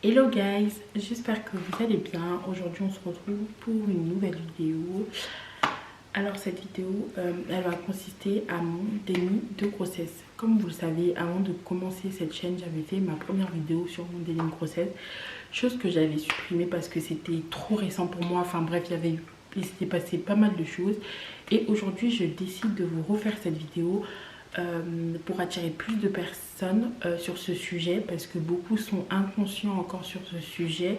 Hello guys, j'espère que vous allez bien. Aujourd'hui on se retrouve pour une nouvelle vidéo. Alors cette vidéo, elle va consister à mon déni de grossesse. Comme vous le savez, avant de commencer cette chaîne, j'avais fait ma première vidéo sur mon déni de grossesse. Chose que j'avais supprimée parce que c'était trop récent pour moi. Enfin bref, il s'était passé pas mal de choses. Et aujourd'hui, je décide de vous refaire cette vidéo pour attirer plus de personnes sur ce sujet, parce que beaucoup sont inconscients encore sur ce sujet,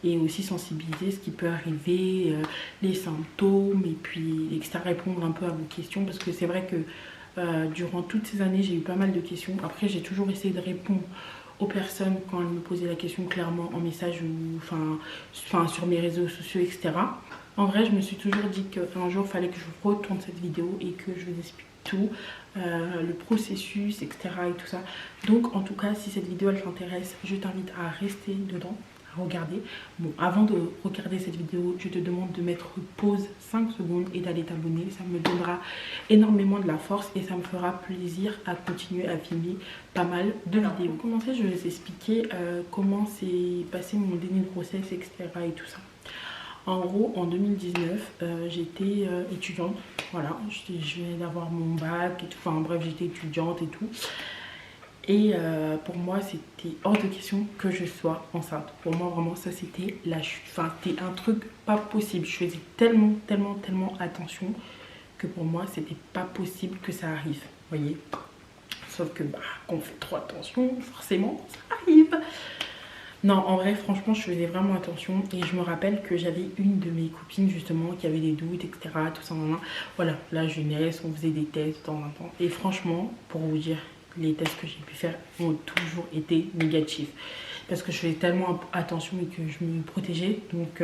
et aussi sensibiliser ce qui peut arriver, les symptômes, et puis etc., répondre un peu à vos questions, parce que c'est vrai que durant toutes ces années j'ai eu pas mal de questions. Après j'ai toujours essayé de répondre aux personnes quand elles me posaient la question clairement en message ou enfin sur mes réseaux sociaux, etc. En vrai, je me suis toujours dit qu'un jour il fallait que je retourne cette vidéo et que je vous explique tout, le processus, etc. et tout ça. Donc en tout cas, si cette vidéo elle t'intéresse, je t'invite à rester dedans, à regarder. Bon, avant de regarder cette vidéo, je te demande de mettre pause 5 secondes et d'aller t'abonner. Ça me donnera énormément de la force et ça me fera plaisir à continuer à filmer pas mal de vidéos. Pour commencer, je vais vous expliquer comment s'est passé mon déni de grossesse, etc. et tout ça. En gros, en 2019, j'étais étudiante. Voilà, je venais d'avoir mon bac et tout. Enfin bref, j'étais étudiante et tout. Et pour moi, c'était hors de question que je sois enceinte. Pour moi, vraiment, ça c'était la chute. Enfin, c'était un truc pas possible. Je faisais tellement attention que pour moi, c'était pas possible que ça arrive. Vous voyez? Sauf que, quand on fait trop attention, forcément, ça arrive. Non, en vrai, franchement, je faisais vraiment attention. Et je me rappelle que j'avais une de mes copines, justement, qui avait des doutes, etc. Tout ça, voilà, la jeunesse, on faisait des tests de temps en temps. Et franchement, pour vous dire, les tests que j'ai pu faire ont toujours été négatifs. Parce que je faisais tellement attention et que je me protégeais. Donc,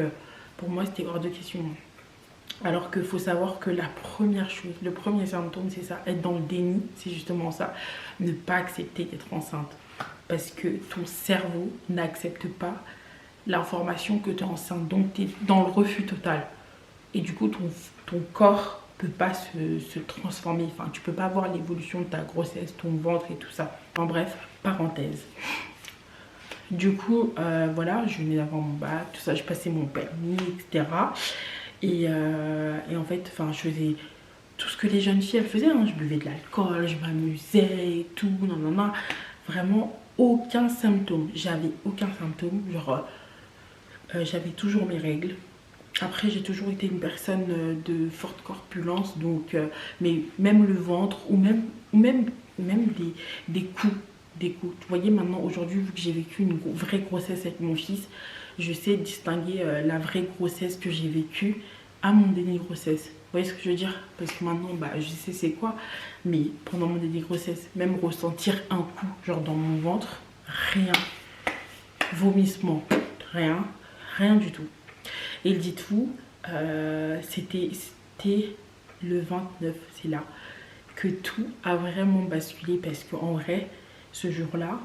pour moi, c'était hors de question. Alors qu'il faut savoir que la première chose, le premier symptôme, c'est ça, être dans le déni, c'est justement ça, ne pas accepter d'être enceinte. Parce que ton cerveau n'accepte pas l'information que tu es enceinte. Donc tu es dans le refus total. Et du coup, ton corps peut pas se transformer. Enfin, tu peux pas voir l'évolution de ta grossesse, ton ventre et tout ça. En bref, parenthèse. Du coup, voilà, je venais d'avoir mon bac, tout ça, je passais mon permis, etc. Et en fait, enfin, je faisais tout ce que les jeunes filles elles faisaient. Hein. Je buvais de l'alcool, je m'amusais et tout. Non. Vraiment aucun symptôme. J'avais aucun symptôme. Genre, j'avais toujours mes règles. Après, j'ai toujours été une personne de forte corpulence. Donc, mais même le ventre ou même des coups. Des coups. Vous voyez, maintenant, aujourd'hui, vu que j'ai vécu une vraie grossesse avec mon fils, je sais distinguer la vraie grossesse que j'ai vécue à mon déni de grossesse. Vous voyez ce que je veux dire? Parce que maintenant, je sais c'est quoi. Mais pendant mon déni de grossesse, même ressentir un coup, genre dans mon ventre, rien. Vomissement, rien du tout. Et le dites-vous, c'était le 29, c'est là que tout a vraiment basculé. Parce qu'en vrai, ce jour-là,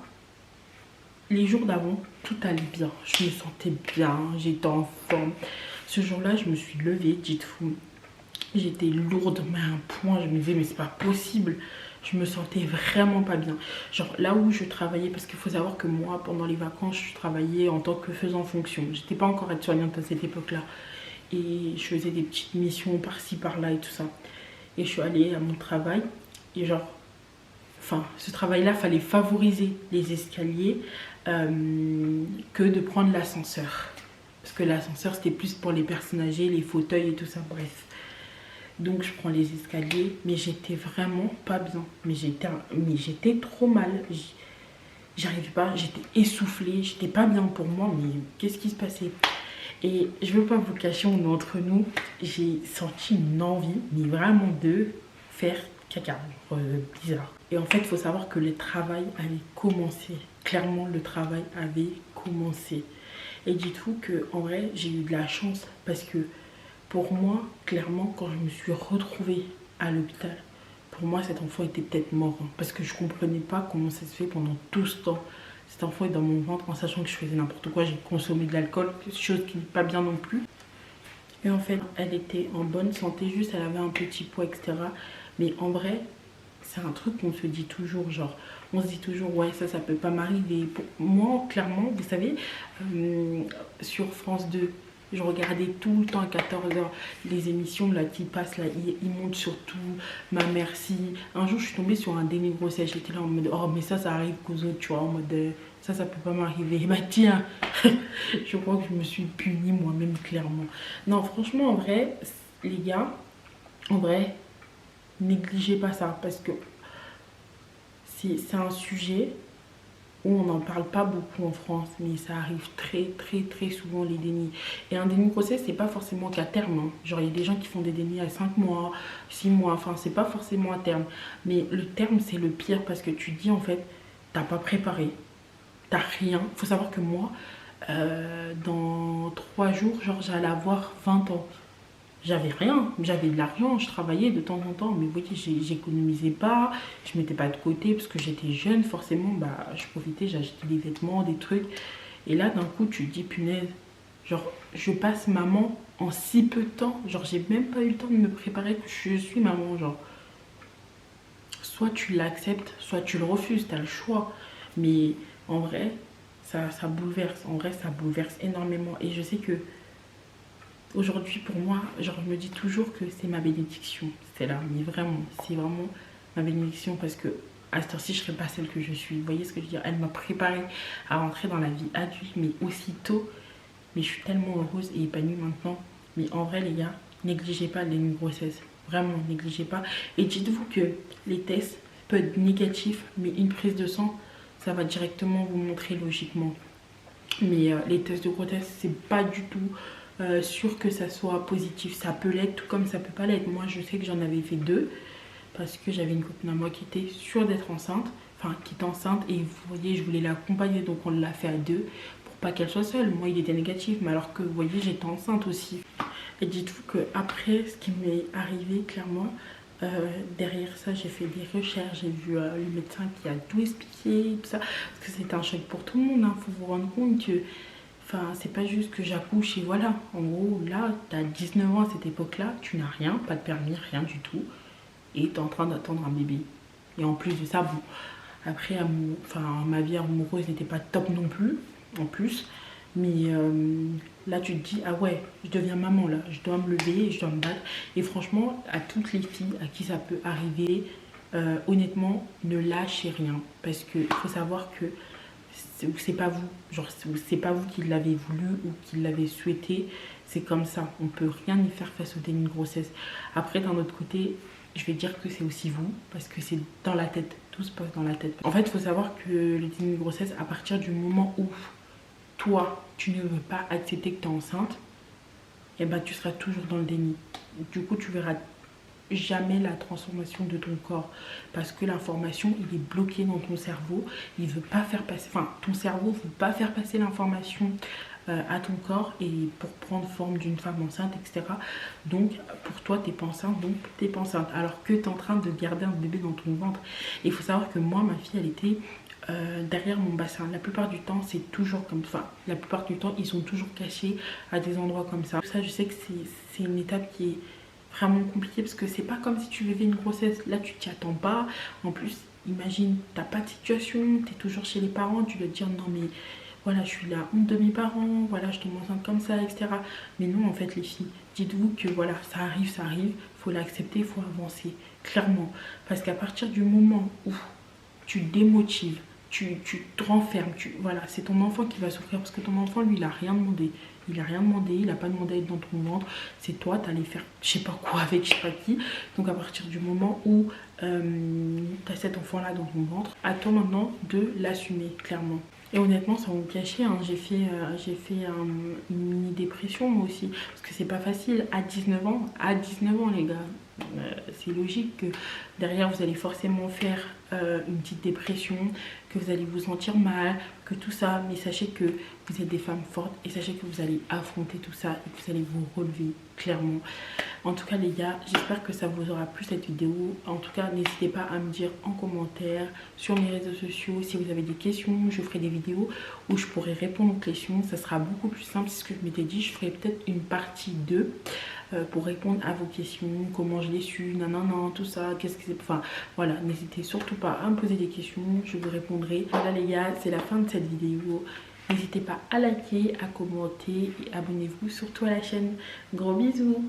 les jours d'avant, tout allait bien. Je me sentais bien, j'étais en forme. Ce jour-là, je me suis levée, dites-vous. J'étais lourde, mais à un point, je me disais, mais c'est pas possible. Je me sentais vraiment pas bien. Genre là où je travaillais, parce qu'il faut savoir que moi, pendant les vacances, je travaillais en tant que faisant fonction. J'étais pas encore aide-soignante à cette époque-là. Et je faisais des petites missions par-ci, par-là et tout ça. Et je suis allée à mon travail. Et genre, enfin, ce travail-là, fallait favoriser les escaliers que de prendre l'ascenseur. Parce que l'ascenseur, c'était plus pour les personnes âgées, les fauteuils et tout ça, bref. Donc, je prends les escaliers, mais j'étais vraiment pas bien. Mais j'étais trop mal. J'arrivais pas, j'étais essoufflée, j'étais pas bien pour moi, mais qu'est-ce qui se passait? Et je veux pas vous cacher, on est entre nous, j'ai senti une envie, mais vraiment de faire caca, bizarre. Et en fait, il faut savoir que le travail avait commencé. Clairement, le travail avait commencé. Et dites-vous qu'en vrai, j'ai eu de la chance parce que pour moi, clairement, quand je me suis retrouvée à l'hôpital, pour moi, cet enfant était peut-être mort. Hein, parce que je comprenais pas comment ça se fait pendant tout ce temps. Cet enfant est dans mon ventre en sachant que je faisais n'importe quoi. J'ai consommé de l'alcool, chose qui n'est pas bien non plus. Et en fait, elle était en bonne santé, juste elle avait un petit poids, etc. Mais en vrai, c'est un truc qu'on se dit toujours, genre, on se dit toujours ouais ça peut pas m'arriver. Moi clairement vous savez sur France 2 je regardais tout le temps à 14h les émissions là qui passent là, ils montent surtout ma merci. Un jour je suis tombée sur un déni de grossesse, j'étais là en mode oh mais ça arrive qu'aux autres, tu vois, en mode ça peut pas m'arriver. Bah tiens, je crois que je me suis punie moi-même clairement. Non franchement en vrai les gars, en vrai négligez pas ça parce que c'est un sujet où on n'en parle pas beaucoup en France, mais ça arrive très souvent les dénis. Et un déni de grossesse, c'est pas forcément qu'à terme. Hein. Genre, il y a des gens qui font des dénis à 5 mois, 6 mois, enfin, c'est pas forcément à terme. Mais le terme, c'est le pire parce que tu dis en fait, t'as pas préparé, t'as rien. Faut savoir que moi, dans 3 jours, genre, j'allais avoir 20 ans. J'avais rien, j'avais de l'argent, je travaillais de temps en temps, mais vous voyez, j'économisais pas, je mettais pas de côté parce que j'étais jeune, forcément, bah, je profitais, j'achetais des vêtements, des trucs. Et là, d'un coup, tu te dis, punaise, genre, je passe maman en si peu de temps, genre, j'ai même pas eu le temps de me préparer que je suis maman, genre. Soit tu l'acceptes, soit tu le refuses, t'as le choix. Mais en vrai, ça bouleverse, en vrai, ça bouleverse énormément. Et je sais que aujourd'hui, pour moi, genre, je me dis toujours que c'est ma bénédiction. C'est là, mais vraiment, c'est vraiment ma bénédiction parce que à cette heure-ci, je ne serais pas celle que je suis. Vous voyez ce que je veux dire? Elle m'a préparée à rentrer dans la vie adulte, mais aussitôt. Mais je suis tellement heureuse et épanouie maintenant. Mais en vrai, les gars, négligez pas les grossesses. Vraiment, négligez pas. Et dites-vous que les tests peuvent être négatifs, mais une prise de sang, ça va directement vous montrer logiquement. Mais les tests de grossesse, c'est pas du tout sûr que ça soit positif. Ça peut l'être tout comme ça peut pas l'être. Moi je sais que j'en avais fait 2 parce que j'avais une copine à moi qui était sûre d'être enceinte, enfin qui était enceinte, et vous voyez je voulais l'accompagner donc on l'a fait à 2 pour pas qu'elle soit seule. Moi il était négatif mais alors que vous voyez j'étais enceinte aussi. Et dites-vous que après ce qui m'est arrivé clairement, derrière ça j'ai fait des recherches, j'ai vu le médecin qui a tout expliqué tout ça parce que c'était un choc pour tout le monde, hein. Faut vous rendre compte que enfin, c'est pas juste que j'accouche et voilà. En gros, là, t'as 19 ans à cette époque-là, tu n'as rien, pas de permis, rien du tout. Et t'es en train d'attendre un bébé. Et en plus de ça, bon, après, ma vie amoureuse n'était pas top non plus, en plus. Mais là, tu te dis, ah ouais, je deviens maman là, je dois me lever, je dois me battre. Et franchement, à toutes les filles à qui ça peut arriver, honnêtement, ne lâchez rien. Parce qu'il faut savoir que c'est pas vous, genre c'est pas vous qui l'avez voulu ou qui l'avez souhaité, c'est comme ça, on peut rien y faire face au déni de grossesse. Après d'un autre côté, je vais dire que c'est aussi vous, parce que c'est dans la tête, tout se passe dans la tête. En fait, il faut savoir que le déni de grossesse, à partir du moment où toi, tu ne veux pas accepter que tu es enceinte, et ben tu seras toujours dans le déni. Du coup, tu verras jamais la transformation de ton corps parce que l'information il est bloqué dans ton cerveau, il veut pas faire passer, enfin ton cerveau veut pas faire passer l'information à ton corps et pour prendre forme d'une femme enceinte, etc. Donc pour toi t'es pas enceinte, donc t'es pas enceinte alors que tu es en train de garder un bébé dans ton ventre. Et il faut savoir que moi ma fille elle était derrière mon bassin. La plupart du temps c'est toujours comme ça, la plupart du temps ils sont toujours cachés à des endroits comme ça. Ça je sais que c'est une étape qui est vraiment compliqué parce que c'est pas comme si tu vivais une grossesse, là tu t'y attends pas. En plus imagine t'as pas de situation, t'es toujours chez les parents, tu dois te dire non mais voilà je suis la honte de mes parents, voilà je tombe enceinte comme ça, etc. Mais non en fait les filles, dites-vous que voilà ça arrive, faut l'accepter, faut avancer clairement, parce qu'à partir du moment où tu te démotives, tu te renfermes, voilà, c'est ton enfant qui va souffrir parce que ton enfant lui il a rien demandé. Il a rien demandé, il a pas demandé à être dans ton ventre. C'est toi, t'allais faire je sais pas quoi avec je sais pas qui. Donc à partir du moment où t'as cet enfant là dans ton ventre, à toi maintenant de l'assumer clairement. Et honnêtement sans vous cacher, hein, j'ai fait une mini dépression moi aussi. Parce que c'est pas facile à 19 ans les gars. C'est logique que derrière vous allez forcément faire une petite dépression, que vous allez vous sentir mal, que tout ça, mais sachez que vous êtes des femmes fortes et sachez que vous allez affronter tout ça et que vous allez vous relever clairement. En tout cas les gars, j'espère que ça vous aura plu cette vidéo. En tout cas n'hésitez pas à me dire en commentaire sur mes réseaux sociaux si vous avez des questions. Je ferai des vidéos où je pourrai répondre aux questions, ça sera beaucoup plus simple. C'est ce que je m'étais dit, je ferai peut-être une partie 2 pour répondre à vos questions, comment je l'ai su, nanana, tout ça, qu'est-ce que c'est, enfin voilà, n'hésitez surtout pas, à me poser des questions, je vous répondrai. Voilà les gars, c'est la fin de cette vidéo. N'hésitez pas à liker, à commenter et abonnez-vous surtout à la chaîne. Gros bisous.